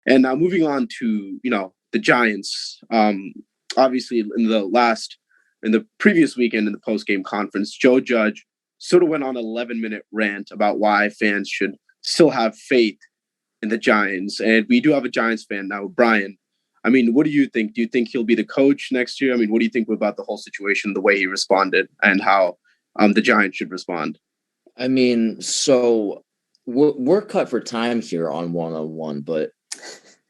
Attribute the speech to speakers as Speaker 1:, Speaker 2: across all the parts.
Speaker 1: And now moving on to, the Giants. Obviously, in the previous weekend in the post-game conference, Joe Judge sort of went on an 11-minute rant about why fans should still have faith in the Giants. And we do have a Giants fan now, Brian. I mean, what do you think? Do you think he'll be the coach next year? I mean, what do you think about the whole situation, the way he responded, and how the Giants should respond?
Speaker 2: I mean, so we're cut for time here on one-on-one, but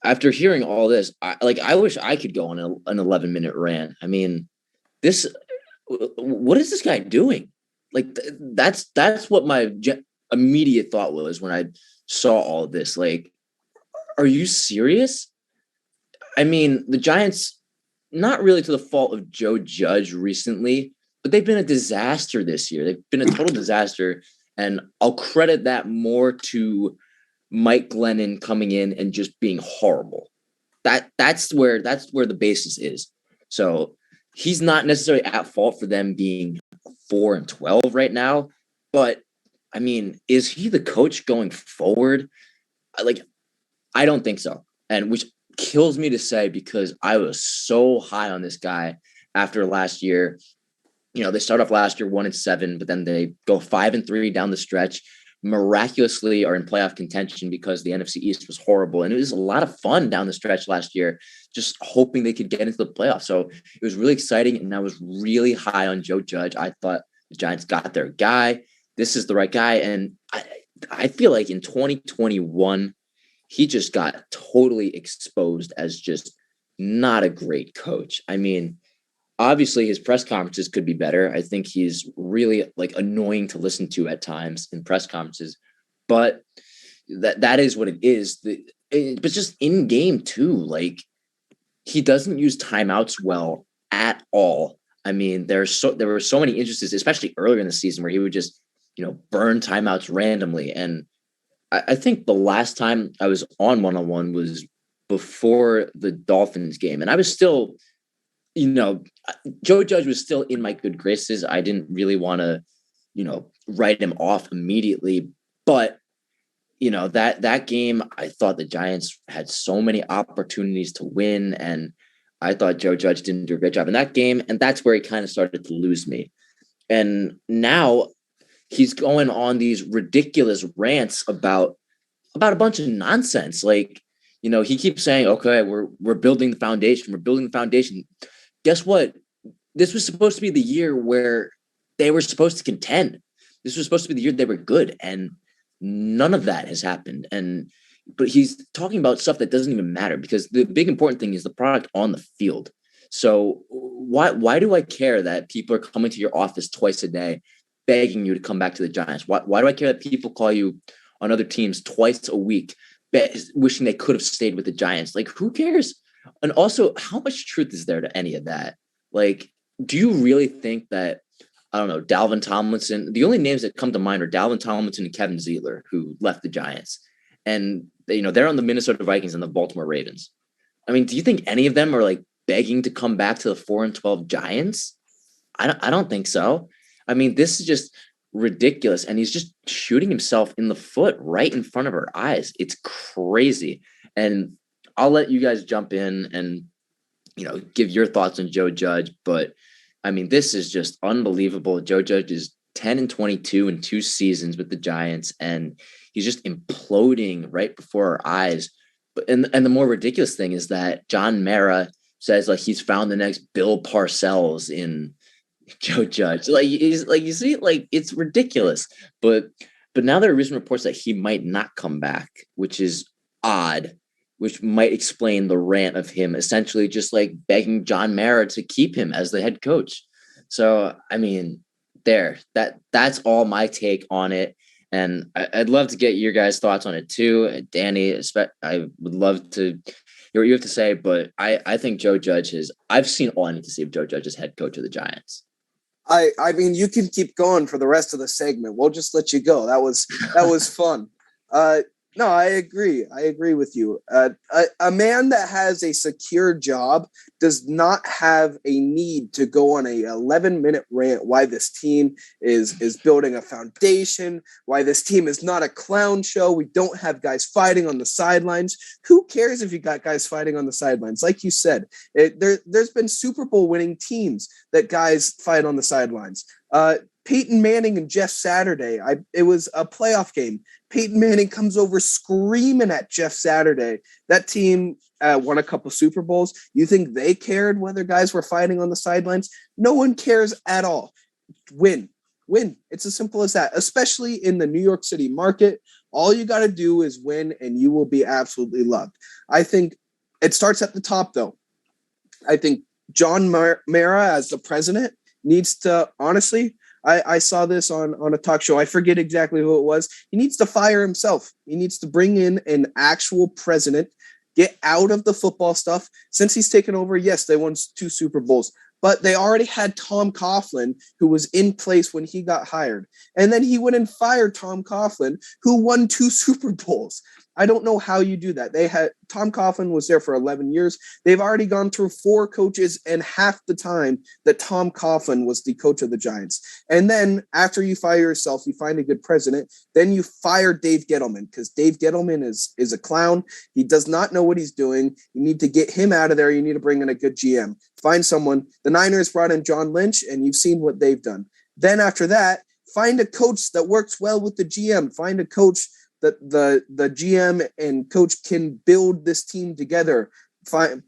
Speaker 2: after hearing all this, I wish I could go on an 11-minute rant. I mean, what is this guy doing? Like, that's what my immediate thought was when I saw all of this. Like, are you serious? I mean, the Giants, not really to the fault of Joe Judge recently, but they've been a disaster this year. They've been a total disaster. And I'll credit that more to Mike Glennon coming in and just being horrible. That's where the basis is. So he's not necessarily at fault for them being 4-12 right now. But I mean, is he the coach going forward? I don't think so. And which kills me to say, because I was so high on this guy after last year. They start off last year 1-7, but then they go 5-3 down the stretch, miraculously are in playoff contention because the NFC East was horrible. And it was a lot of fun down the stretch last year, just hoping they could get into the playoffs. So it was really exciting. And I was really high on Joe Judge. I thought the Giants got their guy. This is the right guy. And I feel like in 2021, he just got totally exposed as just not a great coach. I mean, obviously his press conferences could be better. I think he's really annoying to listen to at times in press conferences, but that is what it is. But just in game too, he doesn't use timeouts well at all. I mean, there were so many instances, especially earlier in the season, where he would just, burn timeouts randomly. And I think the last time I was on one-on-one was before the Dolphins game. And I was still, Joe Judge was still in my good graces. I didn't really want to, write him off immediately. But, that game, I thought the Giants had so many opportunities to win. And I thought Joe Judge didn't do a great job in that game. And that's where he kind of started to lose me. And now he's going on these ridiculous rants about a bunch of nonsense. He keeps saying, okay, we're building the foundation. We're building the foundation. Guess what? This was supposed to be the year where they were supposed to contend. This was supposed to be the year they were good. And none of that has happened. But he's talking about stuff that doesn't even matter, because the big important thing is the product on the field. So why do I care that people are coming to your office twice a day, begging you to come back to the Giants? Why do I care that people call you on other teams twice a week, wishing they could have stayed with the Giants? Who cares? And also, how much truth is there to any of that? Do you really think that, I don't know, Dalvin Tomlinson, the only names that come to mind are Dalvin Tomlinson and Kevin Zeitler, who left the Giants. And, they're on the Minnesota Vikings and the Baltimore Ravens. I mean, do you think any of them are begging to come back to the 4-12 Giants? I don't think so. I mean, this is just ridiculous. And he's just shooting himself in the foot right in front of our eyes. It's crazy. And I'll let you guys jump in and, give your thoughts on Joe Judge. But I mean, this is just unbelievable. Joe Judge is 10-22 in 2 seasons with the Giants, and he's just imploding right before our eyes. And the more ridiculous thing is that John Mara says he's found the next Bill Parcells in Joe Judge. You see, it's ridiculous. But now there are recent reports that he might not come back, which is odd, which might explain the rant of him essentially just begging John Mara to keep him as the head coach. So, I mean, that's all my take on it. And I'd love to get your guys' thoughts on it too. Danny, I would love to hear what you have to say, but I think Joe Judge I've seen all I need to see of Joe Judge as head coach of the Giants.
Speaker 3: I mean, you can keep going for the rest of the segment. We'll just let you go. That was fun. No, I agree. I agree with you. A man that has a secure job does not have a need to go on a 11-minute rant why this team is building a foundation, why this team is not a clown show. We don't have guys fighting on the sidelines. Who cares if you got guys fighting on the sidelines? Like you said, there's been Super Bowl winning teams that guys fight on the sidelines. Peyton Manning and Jeff Saturday. It was a playoff game. Peyton Manning comes over screaming at Jeff Saturday. That team won a couple Super Bowls. You think they cared whether guys were fighting on the sidelines? No one cares at all. Win. It's as simple as that, especially in the New York City market. All you got to do is win and you will be absolutely loved. I think it starts at the top, though. I think John Mara, as the president, needs to, honestly, I saw this on a talk show. I forget exactly who it was. He needs to fire himself. He needs to bring in an actual president, get out of the football stuff. Since he's taken over, yes, they won 2 Super Bowls, but they already had Tom Coughlin, who was in place when he got hired. And then he went and fired Tom Coughlin, who won 2 Super Bowls. I don't know how you do that. Tom Coughlin was there for 11 years. They've already gone through 4 coaches and half the time that Tom Coughlin was the coach of the Giants. And then after you fire yourself, you find a good president, then you fire Dave Gettleman, because Dave Gettleman is a clown. He does not know what he's doing. You need to get him out of there. You need to bring in a good GM. Find someone. The Niners brought in John Lynch, and you've seen what they've done. Then after that, find a coach that works well with the GM. Find a coach that the GM and coach can build this team together. Find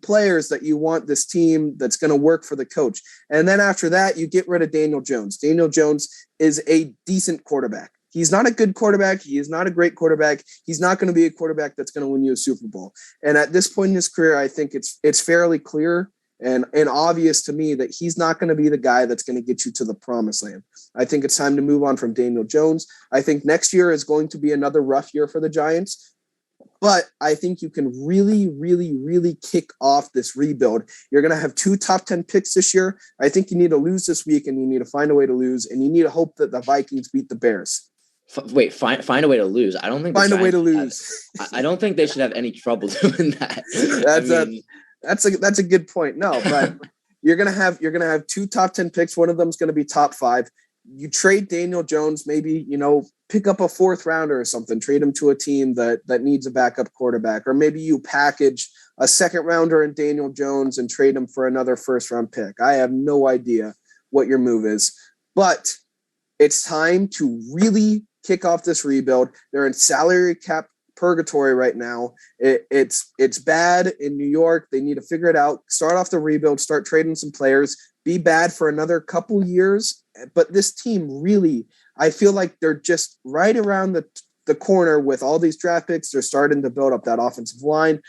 Speaker 3: players that you want this team that's going to work for the coach. And then after that, you get rid of Daniel Jones. Daniel Jones is a decent quarterback. He's not a good quarterback. He is not a great quarterback. He's not going to be a quarterback that's going to win you a Super Bowl. And at this point in his career, I think it's fairly clear and obvious to me that he's not going to be the guy that's going to get you to the promised land. I think it's time to move on from Daniel Jones. I think next year is going to be another rough year for the Giants, but I think you can really, really, really kick off this rebuild. You're going to have 2 top 10 picks this year. I think you need to lose this week, and you need to find a way to lose, and you need to hope that the Vikings beat the Bears.
Speaker 2: Find a way to lose. I don't think
Speaker 3: find a way to lose.
Speaker 2: I don't think they should have any trouble doing that.
Speaker 3: That's a good point. No, but you're gonna have 2 top 10 picks. One of them is going to be top 5. You trade Daniel Jones, maybe pick up a 4th rounder or something. Trade him to a team that needs a backup quarterback, or maybe you package a 2nd rounder in Daniel Jones and trade him for another 1st round pick. I have no idea what your move is, but it's time to really kick off this rebuild. They're in salary cap purgatory right now. It's bad in New York. They need to figure it out. Start off the rebuild. Start trading some players. Be bad for another couple years. But this team really, I feel like they're just right around the corner with all these draft picks. They're starting to build up that offensive line.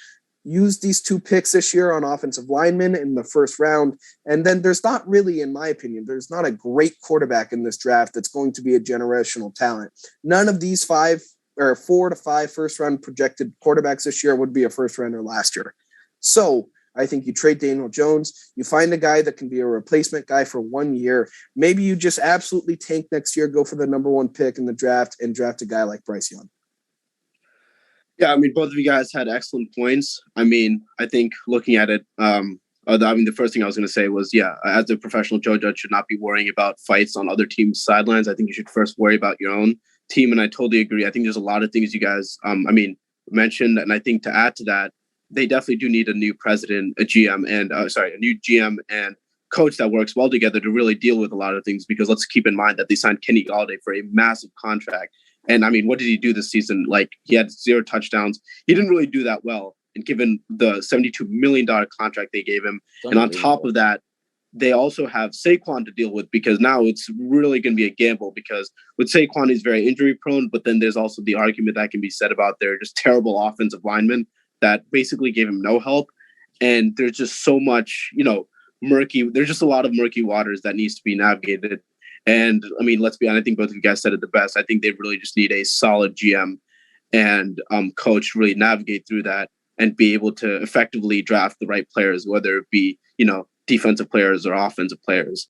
Speaker 3: Use these 2 picks this year on offensive linemen in the 1st round. And then there's not really, in my opinion, there's not a great quarterback in this draft that's going to be a generational talent. None of these 4 to 5 1st round projected quarterbacks this year would be a 1st rounder last year. So I think you trade Daniel Jones. You find a guy that can be a replacement guy for 1 year. Maybe you just absolutely tank next year, go for the number 1 pick in the draft, and draft a guy like Bryce Young.
Speaker 1: Yeah, I mean, both of you guys had excellent points. I mean, I think looking at it, the first thing I was going to say was, as a professional, Joe Judge should not be worrying about fights on other teams' sidelines. I think you should first worry about your own team, and I totally agree. I think there's a lot of things you guys, mentioned, and I think to add to that, they definitely do need a new president, a GM, and a new GM and coach that works well together to really deal with a lot of things. Because let's keep in mind that they signed Kenny Galladay for a massive contract. And I mean, what did he do this season? Like, he had 0 touchdowns. He didn't really do that well. And given the $72 million contract they gave him, and on top of that, they also have Saquon to deal with, because now it's really going to be a gamble, because with Saquon, he's very injury prone. But then there's also the argument that can be said about their just terrible offensive linemen that basically gave him no help. And there's just so much, there's just a lot of murky waters that needs to be navigated. And I mean, let's be honest, I think both of you guys said it the best. I think they really just need a solid GM and coach to really navigate through that and be able to effectively draft the right players, whether it be, defensive players or offensive players.